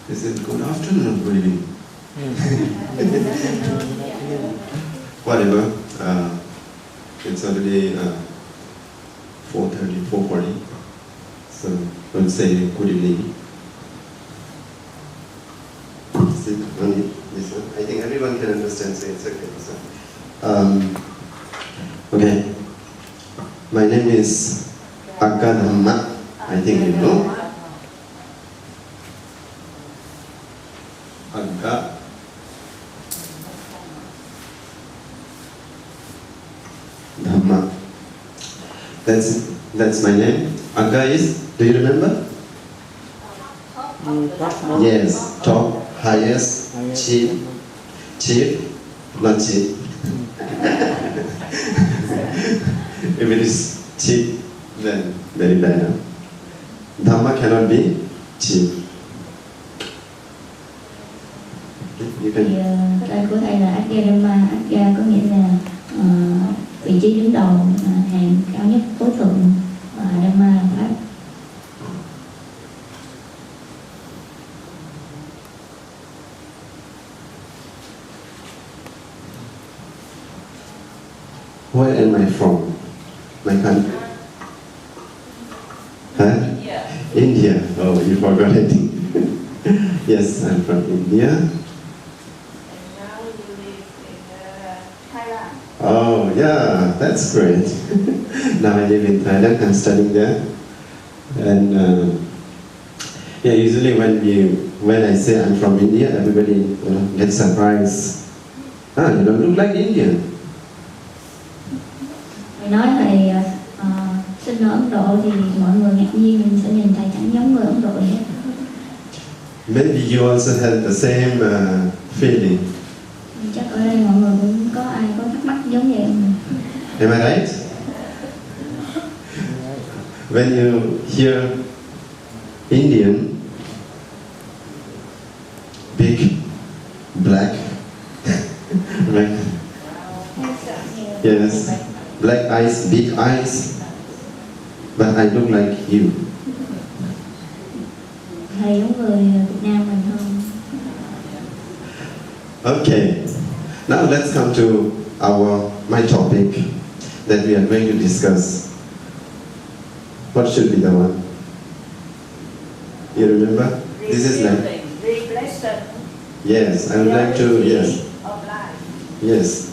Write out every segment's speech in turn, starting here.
Is it good afternoon or good evening? Whatever. It's already 4:30, 4:40. So we'll say good evening. Is it only this one? I think everyone can understand, so it's okay. So, okay. My name is Akadhamma. I think you know. Agga. Dhamma. That's my name. Agga is, do you remember? Yes, top, highest, chief, not chief. If it is chief, then very bad. Dhamma cannot be chief. You can. Tên của thầy là Akadhamma. Akga có nghĩa là vị trí đứng đầu, hàng cao nhất, tối thượng, và Dhamma là pháp. Where am I from? My country? Huh? India. Oh, you forgot it. Yes, I'm from India. And now you live in Thailand. Oh, yeah, that's great. Now I live in Thailand. I'm studying there. And yeah, usually when I say I'm from India, everybody gets surprised. Ah, you don't look like Indian. Thầy nói thầy sinh ở Ấn Độ thì mọi người ngạc nhiên, mình sẽ nhìn thầy chẳng giống người Ấn Độ vậy. Maybe you also had the same feeling. Chắc ở đây mọi người cũng có ai có thắc mắc giống vậy không? Am I right? When you hear Indian, big, black, right? Yes, black eyes, big eyes, but I look like you. Thầy giống người Việt Nam mình hơn. Okay, now let's come to my topic that we are going to discuss. What should be the one? You remember? This is like. Reflection. Yes, I would like to. Yes. Of life. Yes,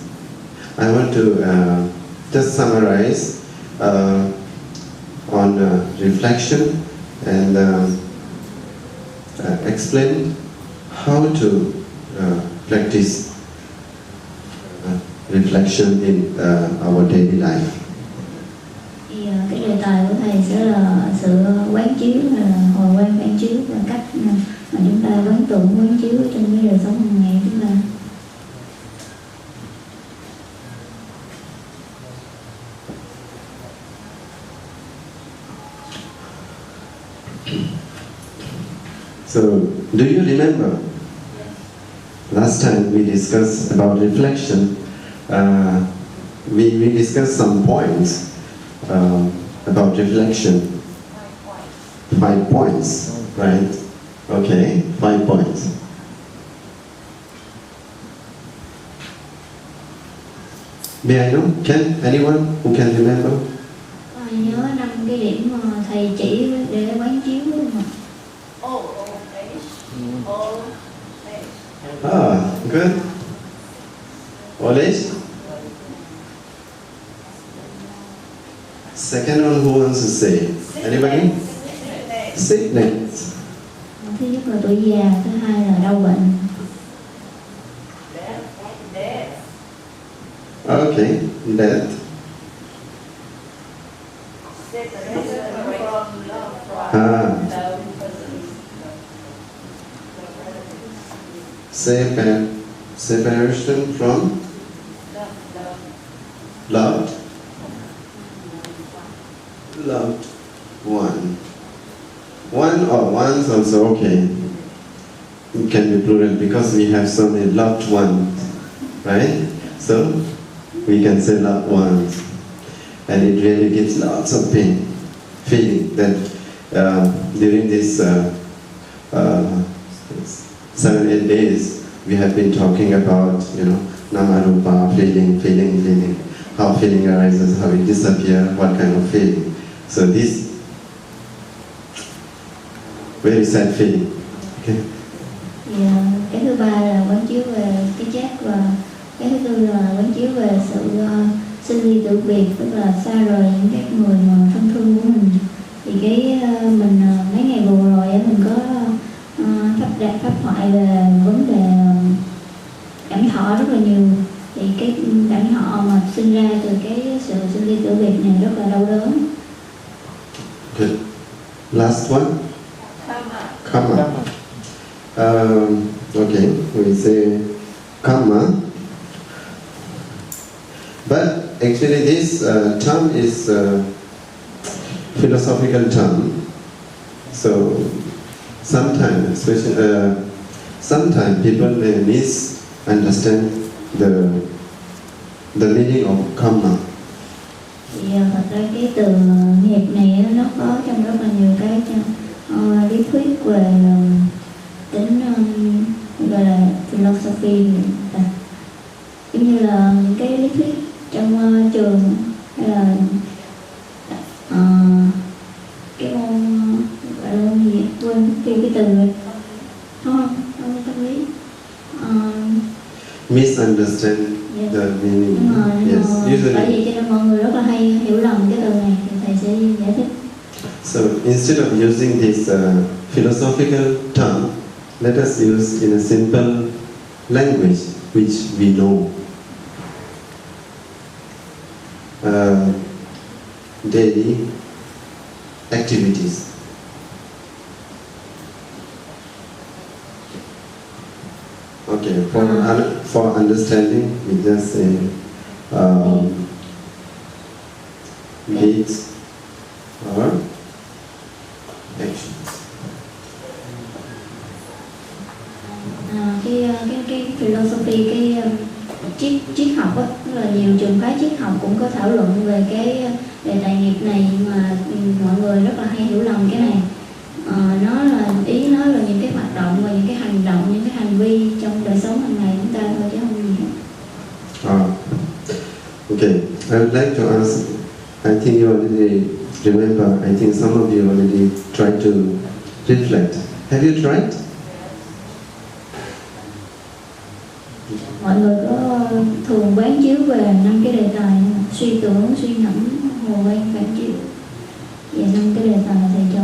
I want to just summarize on reflection and explain how to practice reflection in our daily life. Thì cái đề tài của thầy sẽ là sự quán chiếu, là hồi quán phản chiếu, và cách mà chúng ta quán tưởng, quán chiếu trong cái đời sống hàng ngày của chúng ta. So, do you remember last time we discussed about reflection? We discussed some points about reflection. 5 points, right? Okay, 5 points. May I know? Can anyone who can remember? Ai nhớ 5 cái điểm mà thầy chỉ để quán chiếu không ạ? Ah, good. Old age. Second one, who wants to say? Anybody? Sickness. Thứ nhất là tuổi già, thứ hai là đau bệnh. Okay, death. Separation from loved one. One or ones also okay. It can be plural because we have so many loved ones, right? So we can say loved ones, and it really gives lots of pain, feeling that during this 7-8 days, we have been talking about, Namarupa, feeling, how feeling arises, how it disappears, what kind of feeling. So this very sad feeling. Okay. Thì cái thứ ba là quán chiếu về cái giác, và cái thứ tư là quán chiếu về sự sinh ly tử biệt, tức là xa rời những cái người mà thân thương của mình. Thì mình mấy ngày vừa rồi mình có pháp thoại về vấn đề cảm thọ rất là nhiều. Thì cái cảm thọ mà sinh ra từ cái sự sinh ly tử biệt này rất là đau đớn. Good. Last one. Karma. Okay, we say karma. But actually this term is a philosophical term. So sometimes people may misunderstand the meaning of karma. Thì thật ra cái từ nghiệp này nó có trong rất là nhiều cái lý thuyết về tính gọi là philosophy, giống như là những cái lý thuyết trong trường, hay là cái môn gọi là môn gì, quên cái từ rồi, không tâm lý. Misunderstand the meaning. Yes, usually. Bởi vì cho nên mọi người rất là hay hiểu lầm cái từ này, thì thầy sẽ giải thích. So instead of using this philosophical term, let us use in a simple language which we know. Daily activities. Okay, for understanding, we just say deeds or actions. Cái philosophy, cái triết học á, rất là nhiều trường phái triết học cũng có thảo luận về cái đề tài nghiệp này, mà mọi người rất là hay hiểu lầm cái này. Nó là những cái hoạt động và những cái hành động, những cái hành vi trong đời sống hàng ngày chúng ta thôi, chứ không gì hết. Okay, I would like to ask, I think you already remember, I think some of you already tried to reflect. Have you tried? Mọi người có thường quán chiếu về 5 cái đề tài: suy tưởng, suy ngẫm, hồ quán, phản chiếu. Về 5 cái đề tài thầy cho.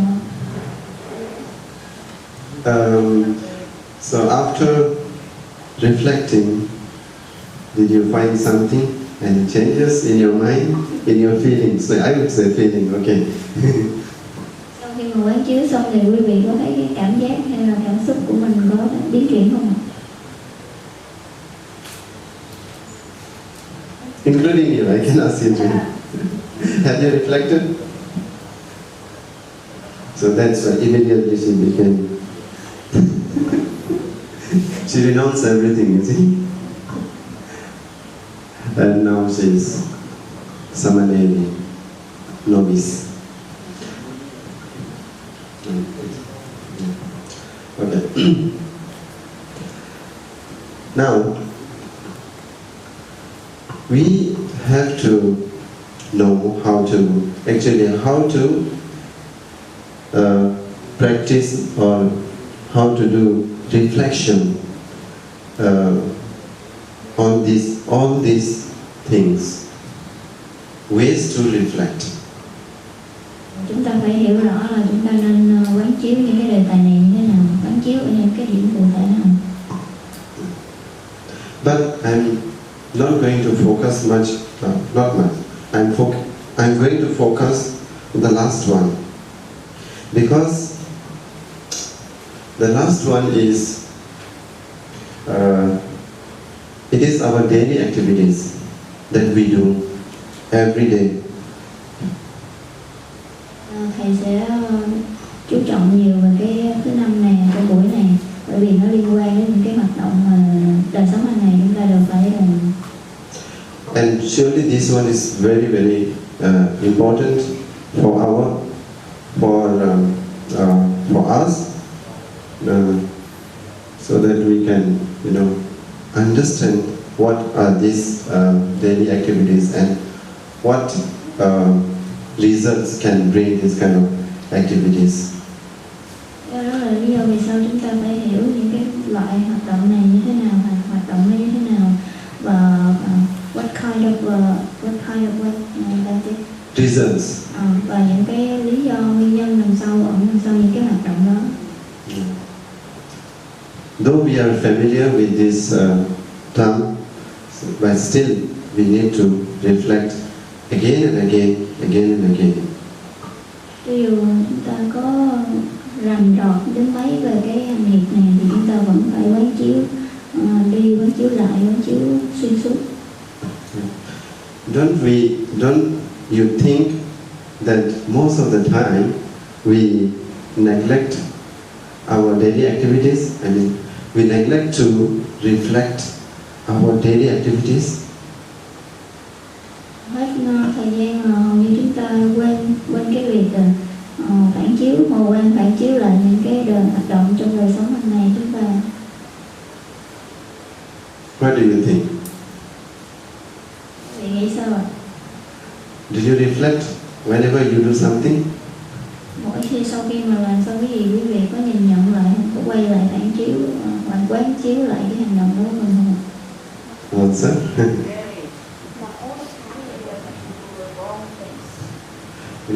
So after reflecting, did you find something, any changes in your mind, in your feelings? So I would say feeling, okay. Sau khi mà quán chiếu xong thì quý vị có thấy cái cảm giác hay là cảm xúc của mình có biến chuyển không ạ? Including you, I can ask you too. Have you reflected? So that's why immediately she became she renounced everything, you see. And now she's Samaneri, novice. Okay. Now, we have to know how to practice or how to do reflection on all these things, ways to reflect. Chúng ta phải hiểu rõ là chúng ta nên quán chiếu những cái đề tài này như thế nào, quán chiếu ở những cái điểm cụ thể nào. But I'm not going to focus much, not much. I'm going to focus on the last one, because the last one is it is our daily activities that we do every day. Thầy sẽ chú trọng nhiều về cái thứ 5 này trong buổi này, bởi vì nó liên quan đến những cái hoạt động mà đời sống hàng ngày chúng ta đều phải làm. And surely this one is very, very important for us. so that we can, understand what are these daily activities and what results can bring these kind of activities. Đó là lý do vì sao chúng ta phải hiểu những cái loại hoạt động này như thế nào, hoạt động này như thế nào, và what kind of Results. Và những cái lý do, nguyên nhân ẩn đằng sau những cái hoạt động đó. Though we are familiar with this term, but still we need to reflect again and again. Tuy dù chúng ta có rành rọt đến mấy về cái hành nghiệp này thì chúng ta vẫn phải quán chiếu, quán chiếu lại, quán chiếu xuyên suốt. Don't you think that most of the time we neglect our daily activities? I mean, we neglect to reflect our daily activities. Hết thời gian hầu như chúng ta quên cái việc phản chiếu lại những cái hoạt động trong đời sống hàng ngày chúng ta. What do you think? Chị nghĩ sao ạ? Do you reflect whenever you do something? Mỗi khi sau khi mà làm xong cái gì, quý vị có nhìn nhận lại, có quay lại phản chiếu hoặc quán chiếu lại cái hành động đó của mình không? Answer.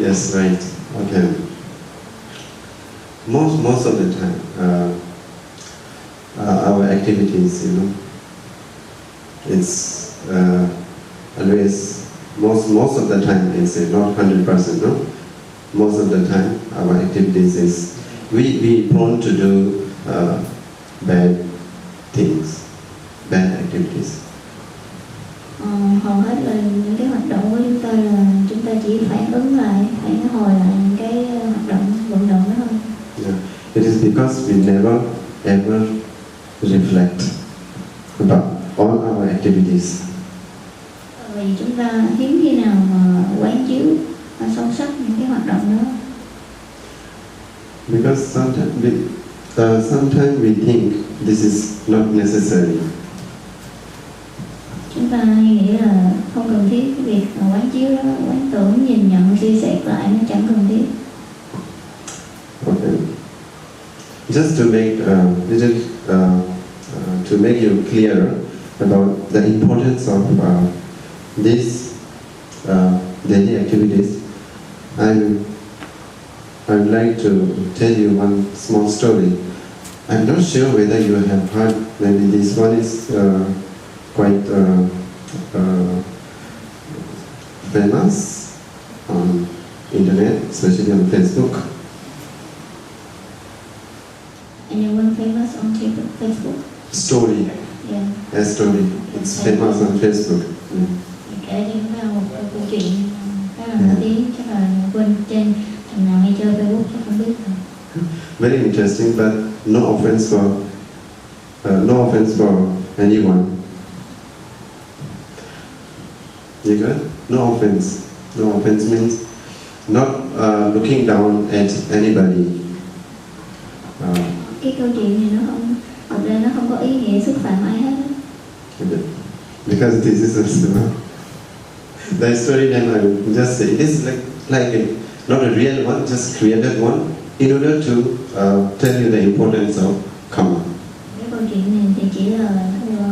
Yes, right. Okay. Most of the time, our activities, it's always most of the time. It's not 100%. No, most of the time our activities is we prone to do bad things, bad activities. Hầu hết là những cái hoạt động của chúng ta là chúng ta chỉ phản ứng lại, phản hồi lại những cái hoạt động vận động đó thôi. Yeah. It is because we never ever reflect about all our activities. Vì chúng ta hiếm khi nào mà quán chiếu sâu sắc những cái hoạt động đó. Because sometimes we think this is not necessary. Chúng ta hay nghĩ là không cần thiết cái việc quán chiếu đó, quán tưởng, nhìn nhận, suy xét lại nó chẳng cần thiết. Okay. Just to make to make you clear about the importance of these daily activities, I would like to tell you one small story. I'm not sure whether you have heard. Maybe this one is quite famous on internet, especially on Facebook. Anyone famous on Facebook? Story. Yeah. A story. It's famous on Facebook. Kể cho chúng ta một câu chuyện khá là nổi tiếng, chắc là quên trên thằng nào hay chơi Facebook chắc không biết rồi. Very interesting, but no offense for anyone. You got? No offense. No offense means not looking down at anybody. Cái câu chuyện này thật ra nó không có ý nghĩa xúc phạm ai hết. Because this is the story name, I would just say it is like not a real one, just created one in order to tell you the importance of karma. Cái câu chuyện này thì chỉ là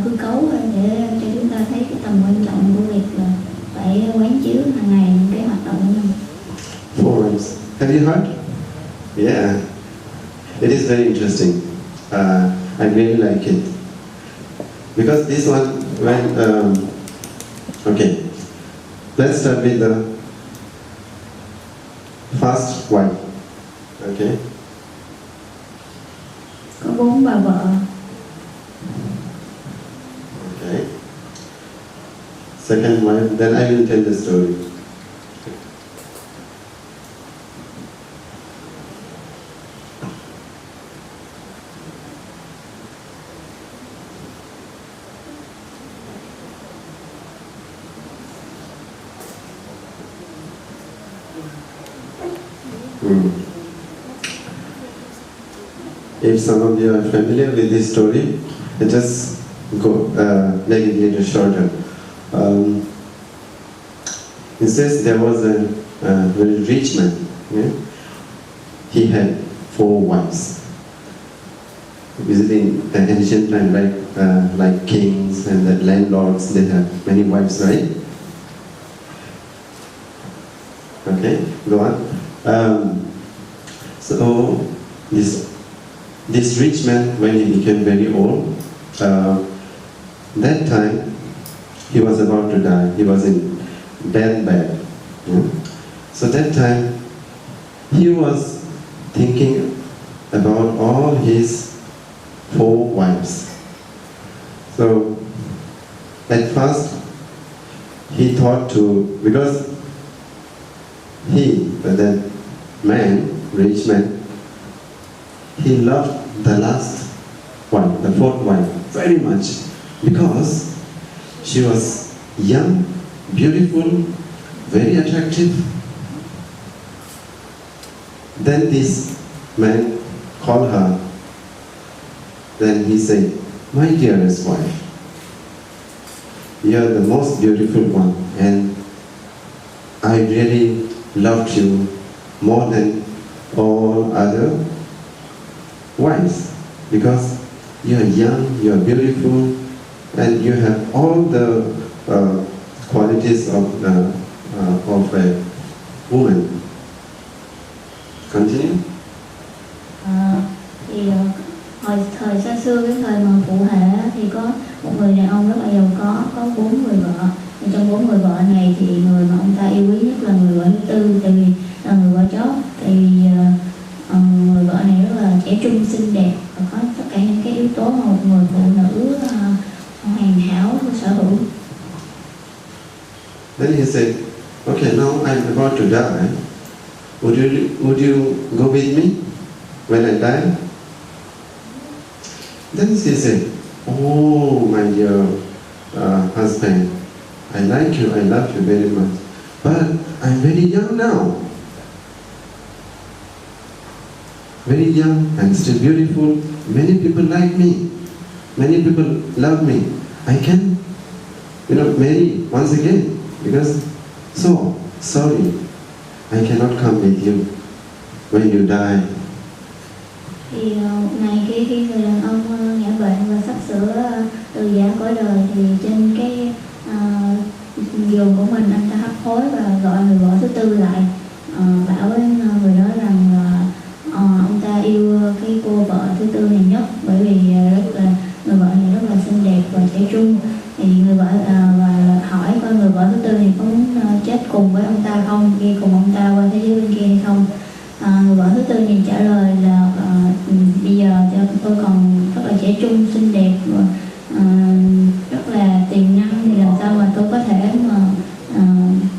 hư cấu thôi để cho chúng ta thấy cái tầm quan trọng của việc là phải quán chiếu hàng ngày những cái hoạt động của mình. Forums. Have you heard? Yeah. It is very interesting. I really like it. Because this one, okay, let's start with the first wife. Okay. Có 4 bà vợ. Okay. Second wife, then I will tell the story. if some of you are familiar with this story, I just go make it a little shorter. It says there was a very rich man. Yeah? He had 4 wives. Visiting ancient time, like kings and the landlords, they have many wives, right? Okay, go on. So this rich man, when he became very old, that time he was about to die. He was in bad. Yeah? So that time he was thinking about all his 4 wives. So at first he thought to, because that man, rich man, he loved the last one, the 4th wife, very much, because she was young, beautiful, very attractive. Then this man called her. Then he said, "My dearest wife, you are the most beautiful one, and I really loved you more than all other wives, because you are young, you are beautiful, and you have all the qualities of a woman." Continue. Hồi thời xa xưa, cái thời mà phụ hệ thì có một người đàn ông rất là giàu có 4 người vợ. Thì trong 4 người vợ này thì người mà ông ta yêu quý nhất là người vợ thứ tư, tại vì là người vợ chót. Tại vì người vợ này rất là trẻ trung, xinh đẹp và có tất cả những cái yếu tố mà một người phụ nữ hoàn hảo sở hữu. Then he said, "Okay, now I'm about to die. Would you go with me when I die?" Then she said, "Oh, my dear husband, I like you, I love you very much, but I'm very young now. Very young and still beautiful. Many people like me. Many people love me. I can, marry once again, because sorry, I cannot come with you when you die." Thì một ngày khi người đàn ông ngã bệnh và sắp sửa từ giã cõi đời, thì trên cái giường của mình anh ta hấp hối và gọi người vợ thứ tư lại, bảo với người đó rằng là ông ta yêu cái cô vợ thứ tư này nhất, bởi vì người vợ này rất là xinh đẹp và trẻ trung. Thì người vợ và hỏi coi người vợ thứ tư này có muốn chết cùng với ông ta không, đi cùng ông ta qua thế giới bên kia hay không. Người vợ thứ tư này trả lời là bây giờ tôi còn rất là trẻ trung, xinh đẹp và rất là tiềm năng, thì làm sao mà tôi có thể mà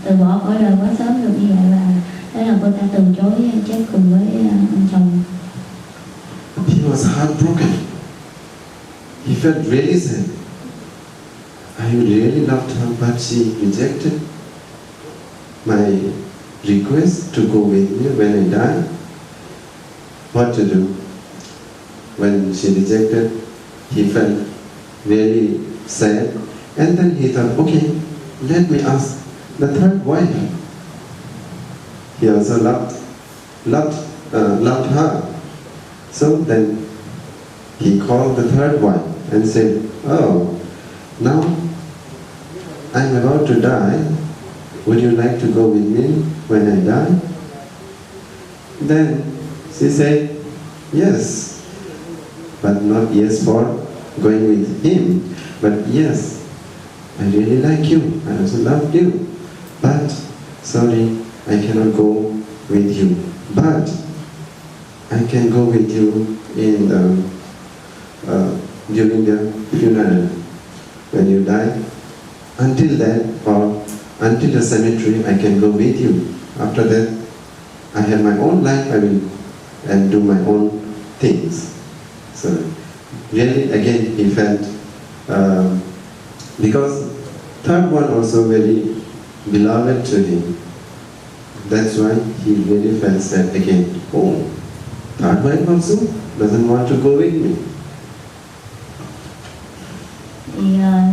từ bỏ cõi đời quá sớm được như vậy. Và thế là cô ta từ chối chết cùng với ông chồng. He was heartbroken. He felt really sad. I really loved her, but she rejected my request to go with me when I die. What to do? When she rejected, he felt really sad, and then he thought, okay, let me ask the 3rd wife. He also loved her. So then he called the 3rd wife and said, "Oh, now I'm about to die. Would you like to go with me when I die?" Then she said, "Yes, but not yes for going with him, but yes, I really like you, I also love you, but sorry, I cannot go with you, but I can go with you in during the funeral when you die. Until that, or until the cemetery, I can go with you. After that, I have my own life, I will and do my own things." So really, again, he felt, because 3rd one also very beloved to him. That's why he really felt sad again. Oh, third wife also doesn't want to go with me. Thì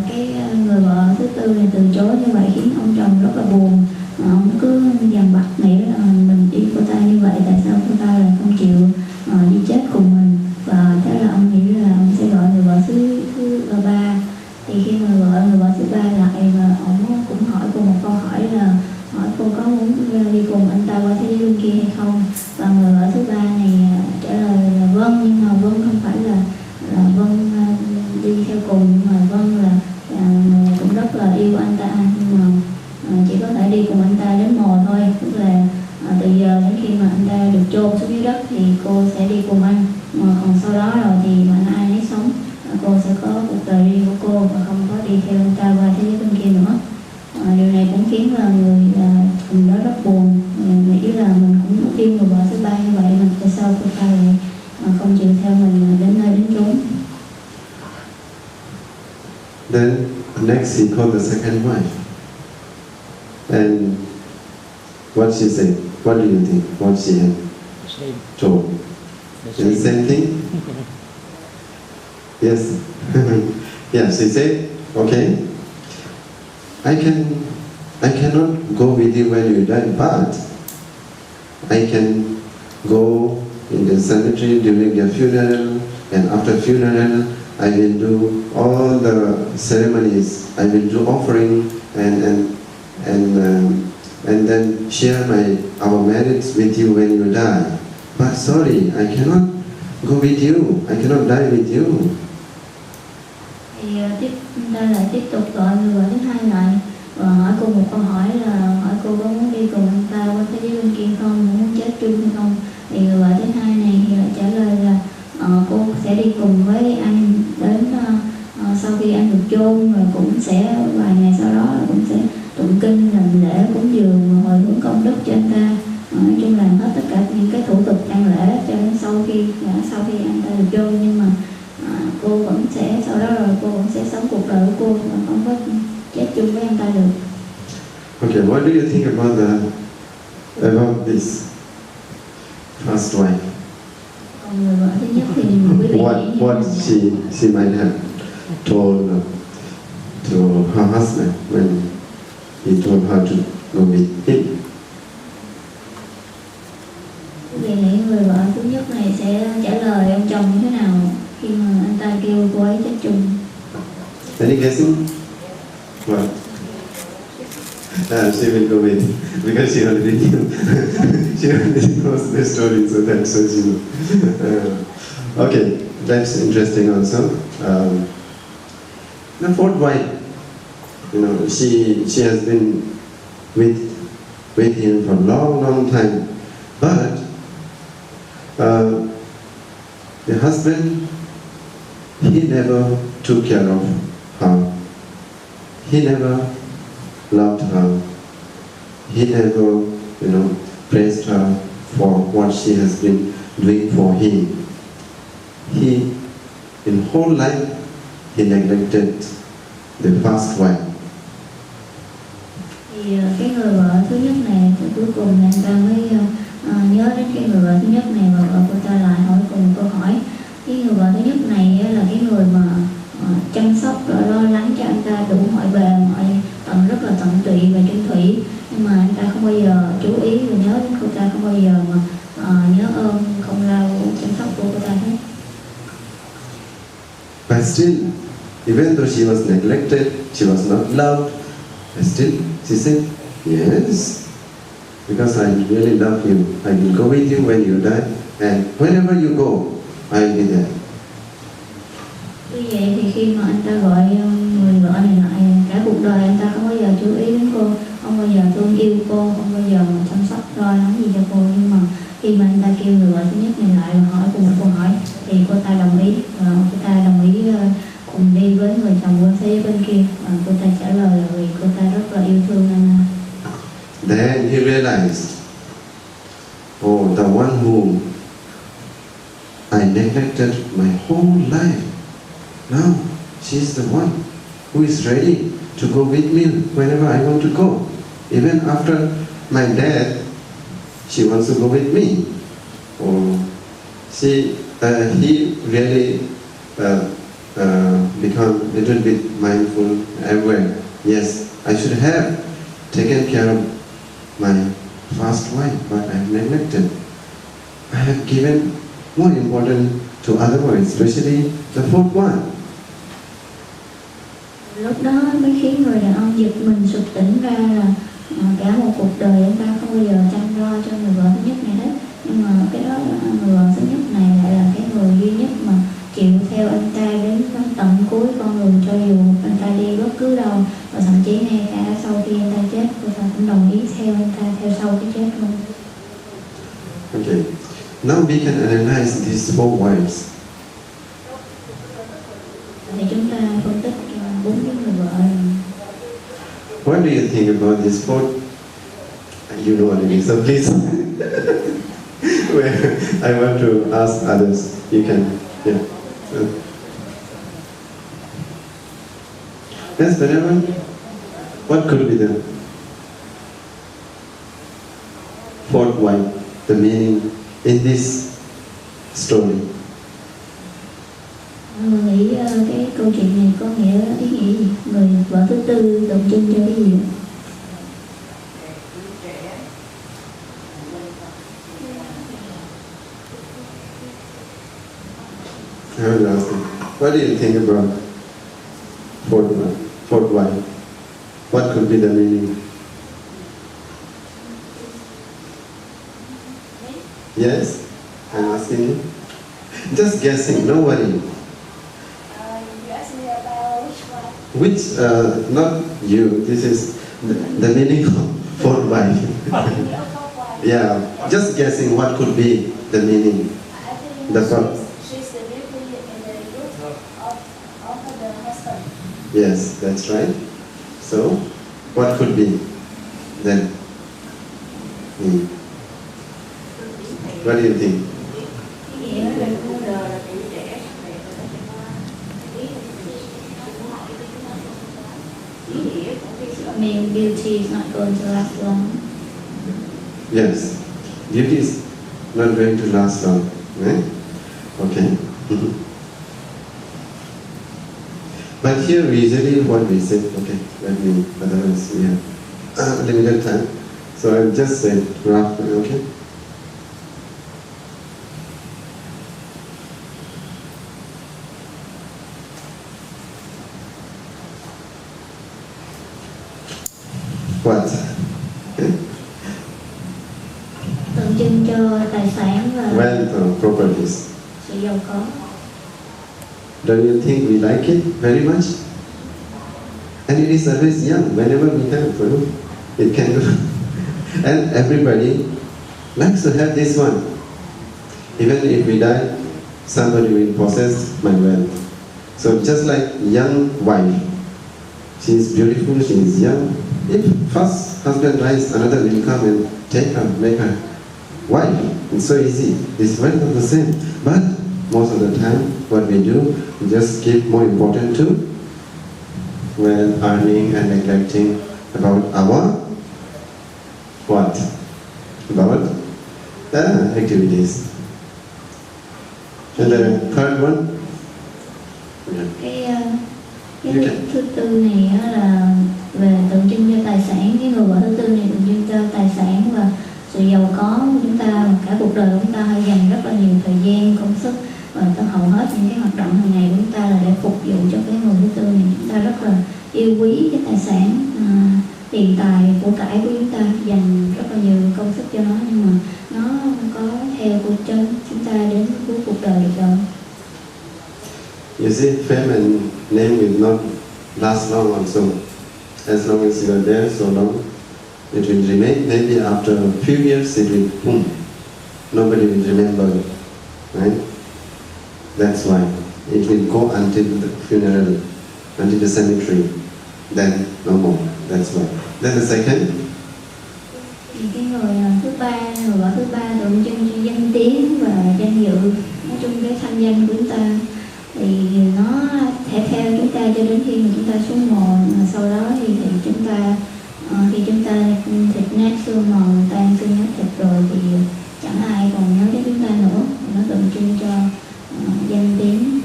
cái người vợ thứ tư này từ chối như vậy khiến ông chồng rất là buồn. Ông cứ dằn vặt nghĩ là mình yêu cô ta như vậy, tại sao cô ta lại không chịu đi chết cùng mình. Và thế là ông nghĩ là ông sẽ gọi người vợ thứ ba. Thì khi mà người vợ thứ ba lại và ông cũng hỏi cô một câu hỏi là hỏi cô có muốn đi cùng anh ta qua thế giới bên kia hay không. Và người vợ thứ ba này trả lời là vâng, nhưng mà vâng không phải là vâng đi theo cùng, mà vâng là cũng rất là yêu anh ta, nhưng mà chỉ có thể đi cùng anh ta đến mồ thôi. Tức là từ giờ đến khi mà anh ta được chôn xuống dưới đất thì cô sẽ đi cùng anh, mà còn sau đó rồi thì mà ai nấy sống, cô sẽ có cuộc đời riêng của cô và không có đi theo anh ta qua thế giới bên kia nữa. Điều này cũng khiến là người chồng đó rất buồn, nghĩ là mình cũng yêu người vợ thứ ba như vậy mà tại sao cô ta lại không chịu theo mình đến nơi đến chốn. Then next he called the second wife. And what she said, what do you think? What she had told? Is the same thing? Yes. Yeah, she said, okay, I cannot go with you when you die, but I can go in the cemetery during the funeral, and after funeral I will do all the ceremonies. I will do offering and then share our merits with you when you die. But sorry, I cannot go with you. I cannot die with you. Thì chúng ta lại tiếp tục gọi người vợ thứ hai lại và hỏi cô một câu hỏi là hỏi cô có muốn đi cùng anh ta qua thế giới bên kia không, muốn chết chung hay không. Thì người vợ thứ hai này thì lại trả lời là cô sẽ đi cùng với anh đến sau khi anh được chôn, rồi cũng sẽ vài ngày sau đó là cũng sẽ tụng kinh, làm lễ cúng dường, hồi hướng công đức cho anh ta. Nói chung làm hết tất cả những cái thủ tục tang lễ cho đến sau khi anh ta được chôn, nhưng mà cô vẫn sẽ sau đó rồi cô vẫn sẽ sống cuộc đời của cô và không có chết chung với anh ta được. Okay, what do you think about this first wife? Còn người vợ thứ nhất thì quý vị What she might have told to her husband when he told her to go with him? Quý vị nghĩ người vợ thứ nhất này sẽ trả lời ông chồng như thế nào khi mà anh ta kêu cô ấy chết chung? Any guessing? What? She will go with because she already knew. She already knows the story, so that's what she knows. Okay, that's interesting also. The fourth wife, she has been with him for a long time, but the husband, he never took care of her. He never loved her. He never, praised her for what she has been doing for him. He, in whole life, he neglected the first wife. Thì cái người vợ thứ nhất này thì cuối cùng anh ta mới nhớ đến cái người vợ thứ nhất này, và vợ cô ta lại hỏi cùng câu hỏi. Cái người vợ thứ nhất này là cái người mà chăm sóc rồi lo lắng cho anh ta đủ mọi bề mọi tận, rất là tận tụy và chung thủy, nhưng mà anh ta không bao giờ chú ý và nhớ đến cô ta, không bao giờ mà nhớ ơn công lao chăm sóc của cô ta hết. But still, even though she was neglected, she was not loved, but still she said, yes, because I really love you, I will go with you when you die, and wherever you go, I will be there. Tuy vậy thì khi mà anh ta gọi người vợ này lại, cả cuộc đời anh ta không bao giờ chú ý đến cô, không bao giờ thương yêu cô, không bao giờ mà chăm sóc lo lắng gì cho cô, nhưng mà khi mà anh ta kêu người vợ thứ nhất này lại và hỏi cùng một câu hỏi thì cô ta đồng ý, và cô ta đồng ý cùng đi với người chồng qua thế giới bên kia, và cô ta trả lời là vì cô ta rất là yêu thương anh. Then he realized, the one whom I neglected my whole life, now she's the one who is ready to go with me whenever I want to go. Even after my death, she wants to go with me. he really become a little bit mindful, aware. Yes, I should have taken care of my first wife, but I have neglected. I have given more importance to other wives, especially the fourth one. Lúc đó mới khiến người đàn ông giật mình sực tỉnh ra là cả một cuộc đời ông ta không bao giờ chăm lo cho người vợ thứ nhất này hết. Nhưng mà cái đó người vợ thứ nhất này lại là cái người duy nhất mà chịu theo anh ta đến tận cuối con đường, cho dù anh ta đi bất cứ đâu, và thậm chí ngay cả sau khi anh ta chết, cô ta cũng đồng ý theo anh ta theo sau cái chết luôn. Okay, now we can analyze these four wives. Thì chúng ta phân tích bốn cái người vợ này. What do you think about this fourth? You know already, so please. I want to ask others. You can, yeah. Yes, whenever. What could be the fourth wife? The meaning in this story. Người nghĩ cái câu chuyện này có nghĩa ý nghĩa gì? Người vợ thứ tư tượng trưng cho cái gì? I will ask you. What do you think about fourth wife? What could be the meaning? Yes? I'm asking you. Just guessing, no worry. You asked me about which one? Not you. This is the meaning of fourth wife. Yeah, just guessing what could be the meaning. I think The first. she's the beauty in the youth of the husband. Yes, that's right. So, what could be then? What do you think? Nghĩa là Cuộc đời là tuổi trẻ. I mean, beauty is not going to last long. Yes, beauty is not going to last long, right? Okay. But here usually what we say, okay, let me, otherwise we have limited time. So I'll just say roughly, okay? What? Tượng trưng cho tài sản và Wealth or properties. sự giàu có. Don't you think we like it very much? And it is always young, whenever we have, it can go. And everybody likes to have this one. Even if we die, somebody will possess my wealth. So just like young wife, she is beautiful, she is young. If first husband dies, another will come and take her, make her wife. It's so easy. This wealth is the same. But most of the time, what we do, we just give more importance to when earning and neglecting about our what? About the activities. And the third one? Yeah. Cái thứ tư này á là về tượng trưng cho tài sản. Cái người vợ thứ tư này tượng trưng cho tài sản và sự giàu có của chúng ta. Và cả cuộc đời của chúng ta hay dành rất là nhiều thời gian, công sức và hầu hết những cái hoạt động hàng ngày của chúng ta là để phục vụ cho cái người thứ tư này. Chúng ta rất là yêu quý cái tài sản, tiền tài, của cải của chúng ta, dành rất là nhiều công sức cho nó, nhưng mà nó không có theo của chân chúng ta đến cuối cuộc đời được đâu. You see, fame and name will not last long also. As long as you are there so long, it will remain. Maybe after a few years it will boom. Nobody will remember it, right? That's why it will go until the funeral, until the cemetery. Then no more. That's why. Then the second. Thì cái người thứ ba, người vợ thứ ba tượng trưng cho danh tiếng và danh dự, nói chung cái thanh danh của chúng ta, thì nó sẽ theo chúng ta cho đến khi mà chúng ta xuống mồ. Sau đó thì chúng ta khi chúng ta thịt nát xương mòn tan xương nát thịt rồi thì chẳng ai còn nhớ đến chúng ta nữa. Nó tượng trưng cho danh tiếng,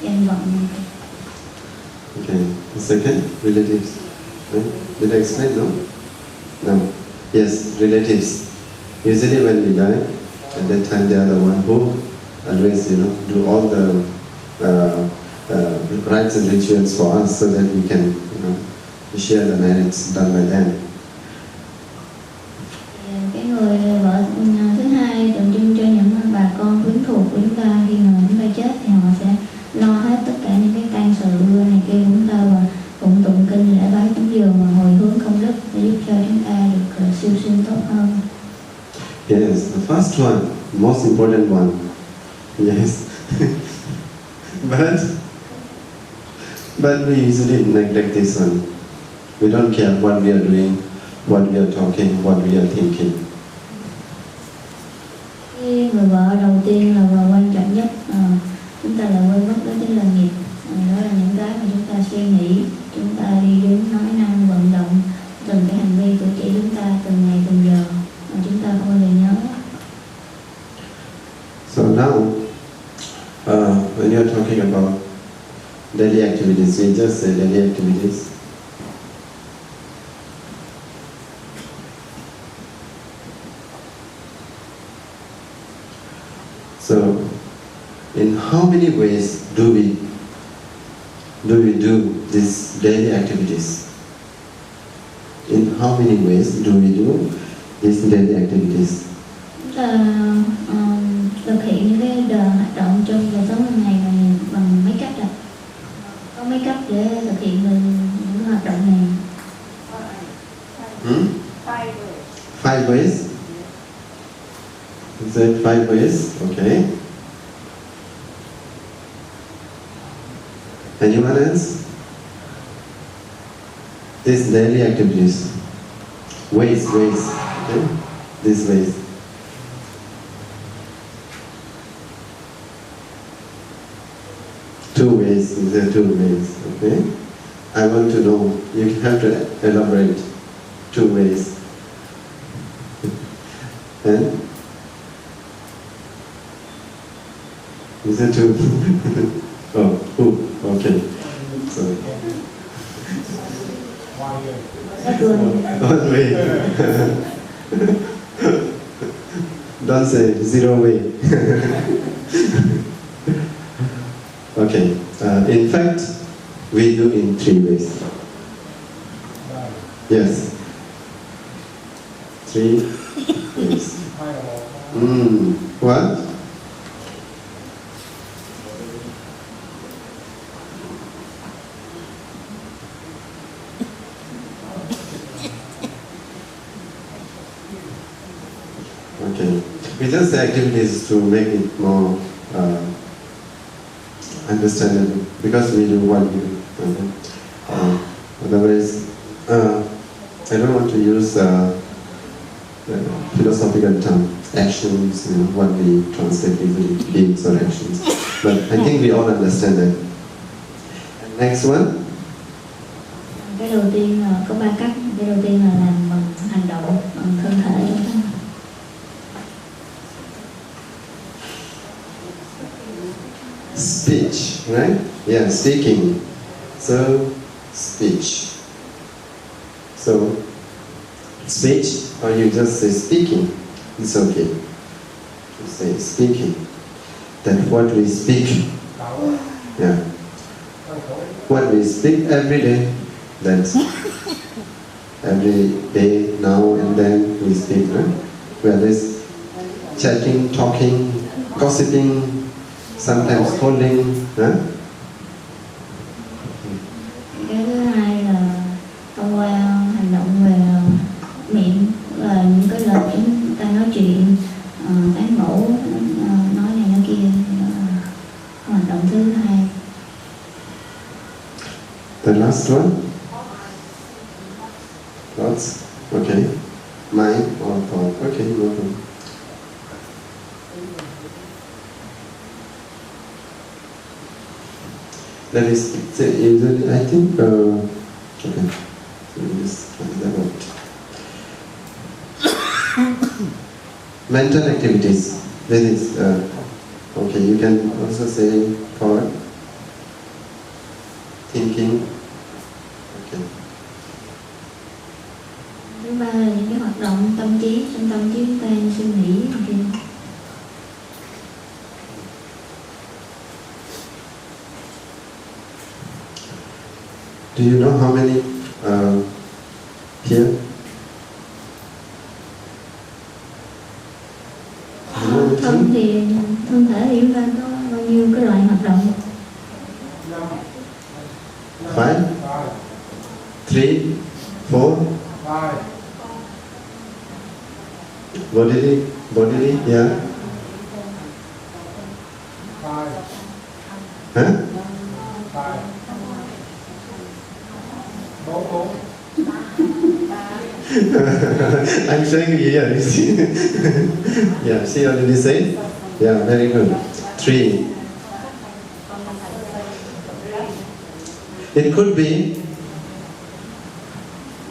danh vọng. Okay. The second, relatives. Right? Did I explain? No? No. Yes, relatives. Usually when we die, at that time they are the one who always, do all the rites and rituals for us so that we can, share the merits done by them. Cái người vợ thứ hai tượng trưng cho những bà con quyến thuộc của chúng ta, khi mà chúng ta chết thì họ sẽ lo hết tất cả những cái can sự này kia của chúng ta và phụng tụng kinh lễ bái cúng dường và hồi hướng công đức để giúp cho chúng ta được siêu sinh tốt hơn. Yes, the first one, most important one. Yes. But we usually neglect this one. We don't care what we are doing, what we are talking, what we are thinking. Cái người vợ đầu tiên là và quan trọng nhất, chúng ta lại quên mất đó chính là nghiệp. Đó là những cái mà chúng ta suy nghĩ, chúng ta đi đứng, nói năng, vận động, từng cái hành vi cử chỉ chúng ta từng ngày từng giờ mà chúng ta không bao giờ nhớ. So now, when you're talking about daily activities, we just say daily activities. So, in how many ways do we do these daily activities? In how many ways do we do these daily activities? Chúng ta thực hiện những cái hoạt động trong đời sống hàng ngày bằng mấy cách ạ? Có mấy cách để thực hiện những hoạt động này? Five ways? Is it 5 ways? Okay. Anyone else? These daily activities. Ways. Okay? These ways. Two ways. There are 2 ways. Okay? I want to know. You have to elaborate 2 ways. And is it 2? Oh, who? Okay. Sorry. One way. Don't say 0 way. Okay. In fact, we do in 3 ways. Yes. 3 ways. What? Okay. We just say activities to make it more understandable, because we do what we do. Otherwise, I don't want to use philosophical term, actions, what we translate usually deeds or actions. But I think we all understand that. And next one. Cái đầu tiên là có 3 cách. Cái đầu tiên là làm bằng hành động, bằng thân thể chúng ta. Speech, right? Yeah, speaking. So, speech. So, speech, or you just say speaking, it's okay. You say speaking. That what we speak, yeah. What we speak every day, that's every day, now and then we speak, right? Whether it's chatting, talking, gossiping, sometimes holding, huh? Cái thứ hai là thông qua hành động về miệng, là những cái lời chúng ta nói chuyện, tán gẫu, nói này nói kia, hoạt động thứ hai. The last one? Thoughts? Okay. Mind or thought? Okay, no problem. That is, usually, I think, okay, so just find that out. Mental activities. This is okay. You can also say thought, thinking. Okay. Thứ ba là những cái hoạt động tâm trí, trong tâm trí chúng ta suy nghĩ này kia. Do you know how many here? Thân thì thân thể thì chúng ta có bao nhiêu cái loại hoạt động? 5, 3, 4. Bodily, yeah. Huh? I'm showing you here. You see? Yeah. See what did he say? Yeah. Very good. 3. It could be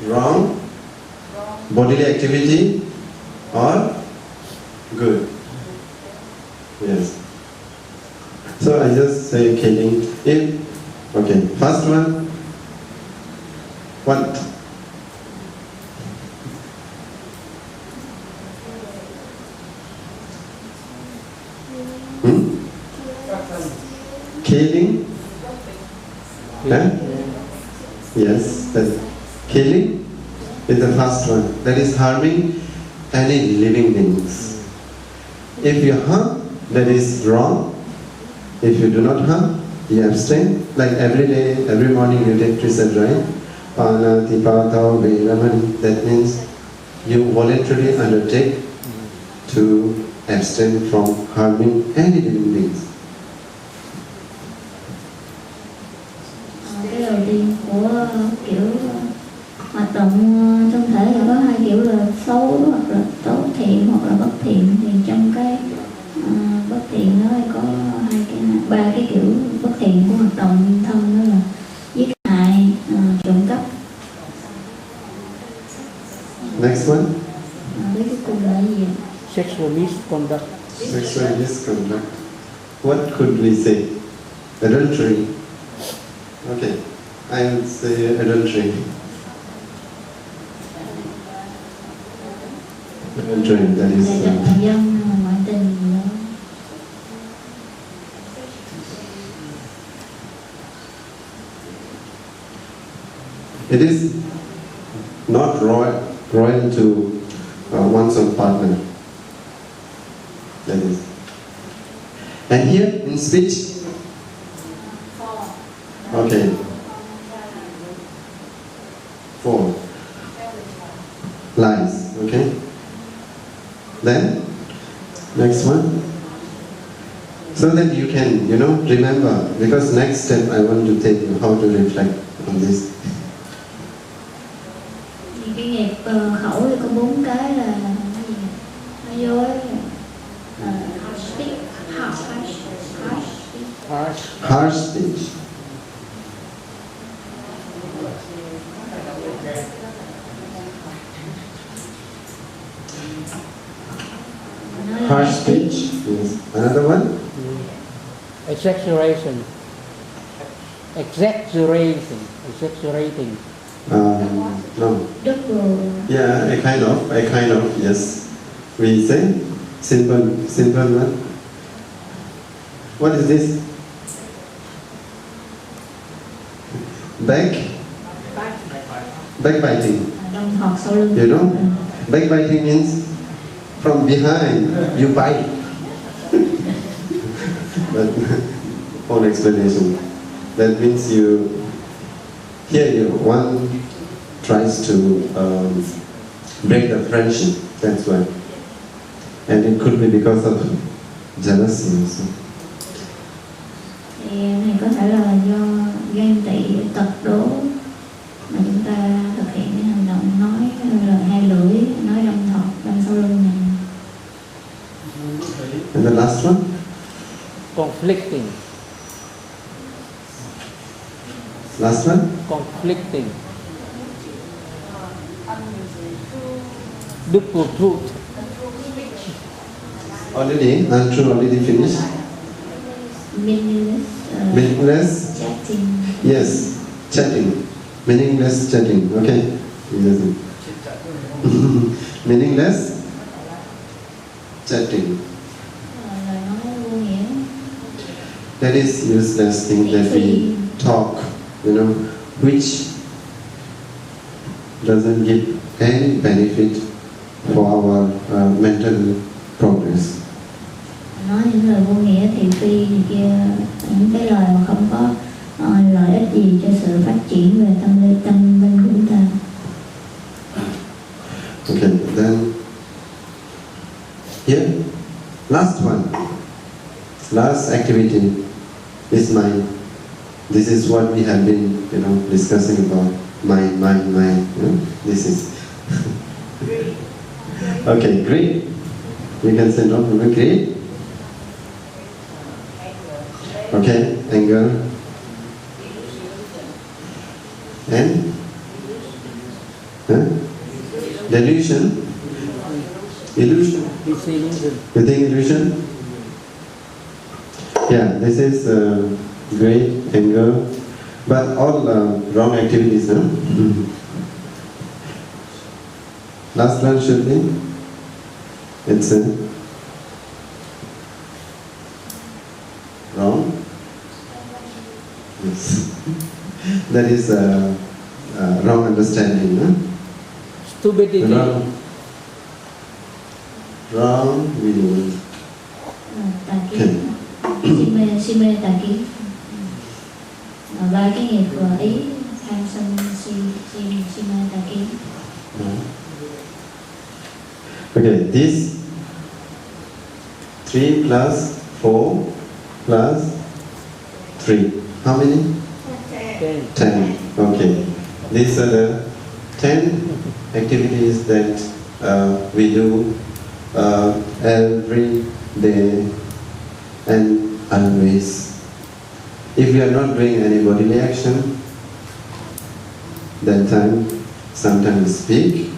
wrong bodily activity or good. Yes. So I just say killing. Okay. First one. What? Killing? Huh? Yes, that's killing is the first one. That is harming any living beings. If you harm, that is wrong. If you do not harm, you abstain. Like every day, every morning you take precept, right? That means you voluntarily undertake to abstain from harming any living beings. Cái đầu tiên của kiểu hoạt động trong thể là có hai kiểu là xấu hoặc là tốt, thiện hoặc là bất thiện. Thì trong cái bất thiện đó có ba cái kiểu bất thiện của hoạt động thân, đó là giết hại, trộm cắp. Next one. Với cuối cùng là gì? Sexual misconduct. Sexual misconduct. What could we say? Adultery. Okay, I would say adultery. Adultery, that is. Dân ngoại tình gì đó. It is not royal to one's own partner. That is. And here in speech. Okay. 4. Lies. Okay. Then next one. So that you can, remember. Because next step I want to take you how to reflect on this. Thì cái nghiệp khẩu thì có 4 cái là cái gì? Nói dối, Harsh speech. Harsh speech. Yes. Another one? Exaggeration. Exaggerating. No. double. Yeah, a kind of, yes. We say simple one. What is this? Backbiting. Đồng thọt sau lưng. You know? Backbiting means from behind you bite. But whole explanation. That means one tries to break the friendship. That's why. And it could be because of jealousy also. Thì này có thể là do ghen tị, tật đố mà chúng ta thực hiện cái hành động nói lời hai lưỡi, nói đâm thọt, đâm sau lưng này. And the last one? Conflicting. Last one? Conflicting. Double truth. Already, untrue, already finished. Meaningless. Meaningless. Chatting. Yes, chatting. Meaningless chatting. Okay. Meaningless chatting. Lời nói vô nghĩa. That is useless thing that we talk, which doesn't give any benefit for our mental progress. Nói những lời vô nghĩa thị phi này kia, những cái lời mà không có lợi ích gì cho sự phát triển về tâm linh của chúng ta. Okay, then here, last one, last activity is mind. This is what we have been, discussing about mind. This is okay. Great. You can say no. Great. Okay, anger and delusion, illusion. It's illusion. You think illusion? Yeah, this is great, anger, but all wrong activities. Huh? Last one should be, it's wrong. Yes, that is wrong understanding. Huh? Stupidity. Wrong view. Tà kiến, si mê tà kiến. Ba cái nghiệp ý, tham sân si mê tà kiến. Okay, this 3 plus 4 plus 3. How many? 10. Okay. These are the 10 activities that we do every day and always. If we are not doing any bodily action, then sometimes we speak.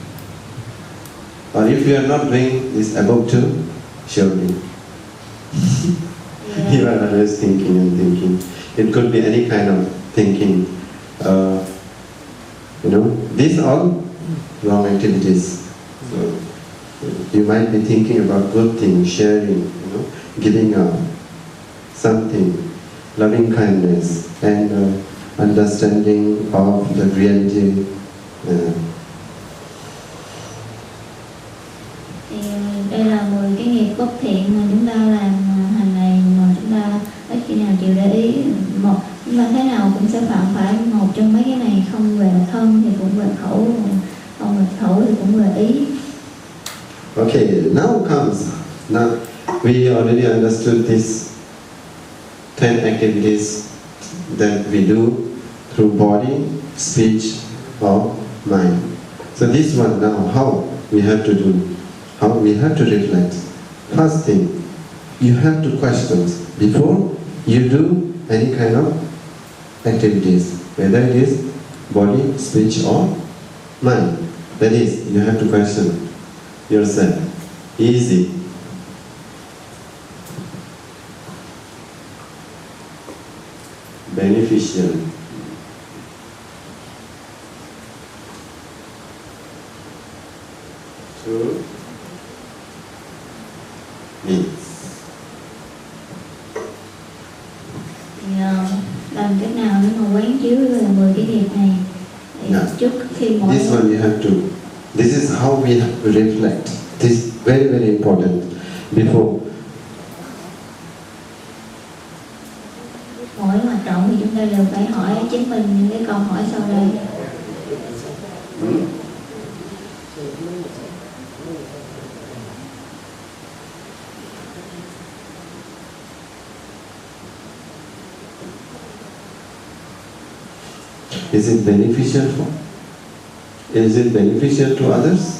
Or if you are not doing this above two, surely you are always thinking and thinking. It could be any kind of thinking. These are all wrong activities. So you might be thinking about good things, sharing, giving up something, loving kindness, and understanding of the reality. Đây là 10 cái nghiệp bất thiện mà chúng ta làm hàng ngày mà chúng ta ít khi nào chịu để ý. Chúng ta thế nào cũng sẽ phạm phải một trong mấy cái này, không về thân thì cũng về khẩu, không về khẩu thì cũng về ý. Okay, now we already understood these 10 activities that we do through body, speech, or mind. So this one now, how we have to do? How we have to reflect. First thing, you have to question before you do any kind of activities, whether it is body, speech, or mind. That is, you have to question yourself. Easy. Beneficial. To me. Thì làm cách nào để mà quán chiếu về 10 cái nghiệp này để trước khi mỗi This one you have to. This is how we have to reflect. This is very, very important. Before mỗi hoạt động thì chúng ta đều phải hỏi chính mình những cái câu hỏi sau đây. Is it beneficial to others?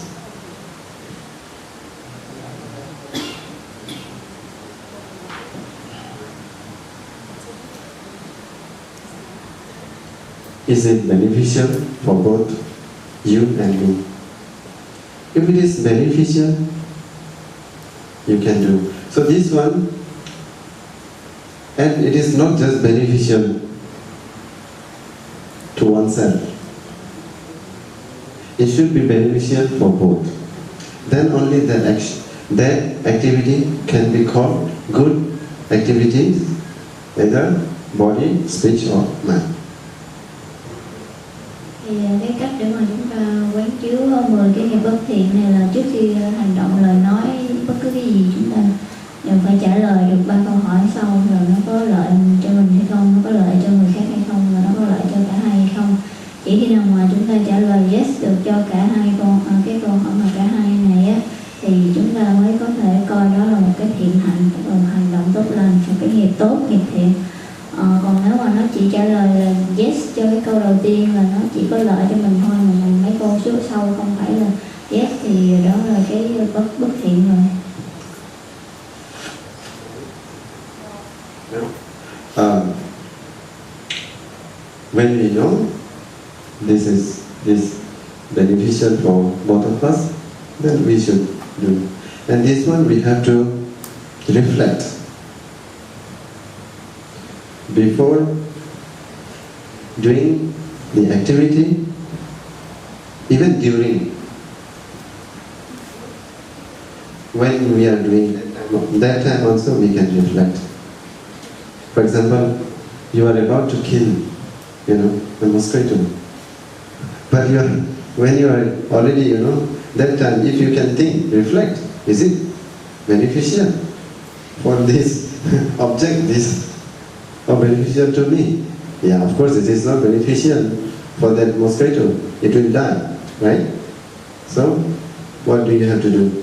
Is it beneficial for both you and me? If it is beneficial, you can do. So this one, and it is not just beneficial to oneself. It should be beneficial for both. Then only that activity can be called good activities, either body, speech or mind. Thì cái cách để mà chúng ta quán chiếu 10 cái nghiệp bất thiện này là trước khi hành động, lời nói, bất cứ cái gì chúng ta đều phải trả lời được 3 câu hỏi sau, rồi nó có lợi cho mình hay không, nó có lợi cho người khác hay không, và nó có lợi cho cả hai hay không. Chỉ khi nào mà chúng ta trả lời yes được cho cả hai cái câu hỏi mà cả hai này á, thì chúng ta mới có thể coi đó là một cái thiện hạnh, tức là một hành động tốt lành, một cái nghiệp tốt, nghiệp thiện. Còn nếu mà nó chỉ trả lời là yes cho cái câu đầu tiên là nó chỉ có lợi cho mình thôi, mà mấy câu trước sau không phải là yes, thì đó là cái bất thiện rồi. When we know this is beneficial for both of us, then we should do. And this one we have to reflect. Before doing the activity, even during, when we are doing that time also we can reflect. For example, you are about to kill, the mosquito. But when you are already, that time, if you can think, reflect, is it beneficial for this object, or beneficial to me? Yeah, of course it is not beneficial for that mosquito. It will die, right? So, what do you have to do?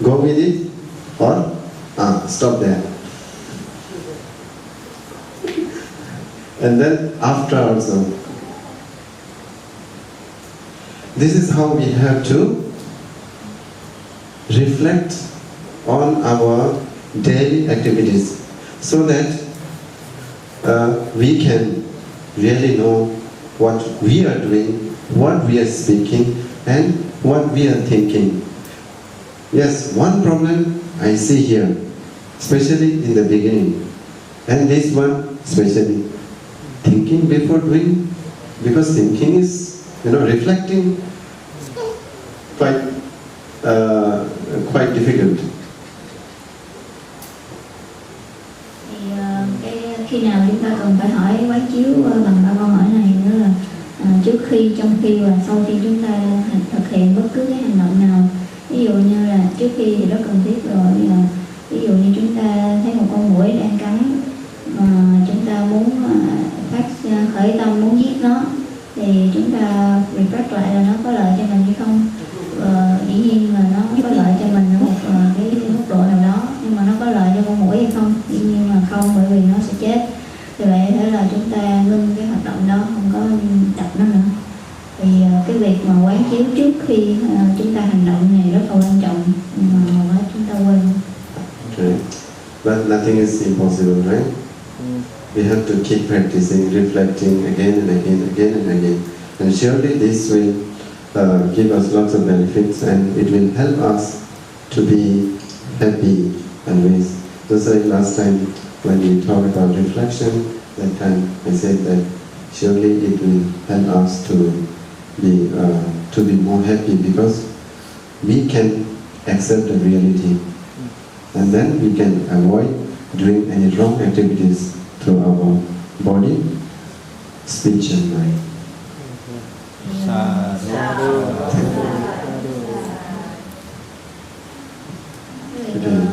Go with it or stop there? And then after also. This is how we have to reflect on our daily activities, so that we can really know what we are doing, what we are speaking, and what we are thinking. Yes, one problem I see here, especially in the beginning, and this one especially, thinking before doing, because thinking is, reflecting quite difficult. Khi nào chúng ta cần phải hỏi quán chiếu bằng 3 câu hỏi này nữa là trước khi, trong khi và sau khi chúng ta thực hiện bất cứ cái hành động nào. Ví dụ như là trước khi thì rất cần thiết rồi, ví dụ như chúng ta thấy một con muỗi đang cắn, chúng ta muốn khởi tâm muốn giết nó, thì chúng ta reflect lại là nó có lợi cho mình hay không. Dĩ nhiên là nó có lợi cho mình ở một cái mức độ nào đó, nhưng mà nó có lợi cho con muỗi hay không? Dĩ nhiên là không, bởi vì nó sẽ chết. Vì vậy thế là chúng ta ngưng cái hoạt động đó, không có tập nó nữa. Thì cái việc mà quán chiếu trước khi chúng ta hành động này rất là quan trọng, mà chúng ta quên. Okay, but nothing is impossible, right? We have to keep practicing, reflecting again and again. And surely this will give us lots of benefits, and it will help us to be happy always. Just like last time when we talked about reflection, that time I said that surely it will help us to be more happy, because we can accept the reality, and then we can avoid doing any wrong activities through our body, speech and mind.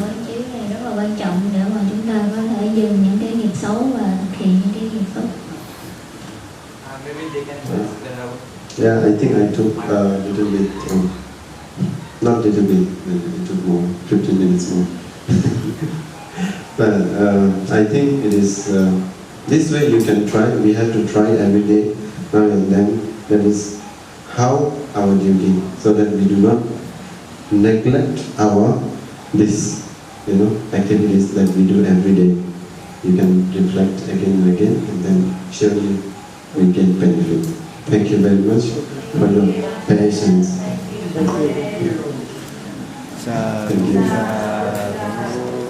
Quán chiếu này rất là quan trọng để mà chúng ta có thể dừng những cái nghiệp xấu và thực hiện những cái nghiệp tốt. Maybe they can explain out. Yeah, I think I took a little bit, not little bit, it took more, 15 minutes more. But I think it is, this way you can try, we have to try every day, now and then. That is how our duty, so that we do not neglect activities that we do every day. You can reflect again and again, and then surely we get benefit. Thank you very much for your patience. Thank you. Thank you. Sa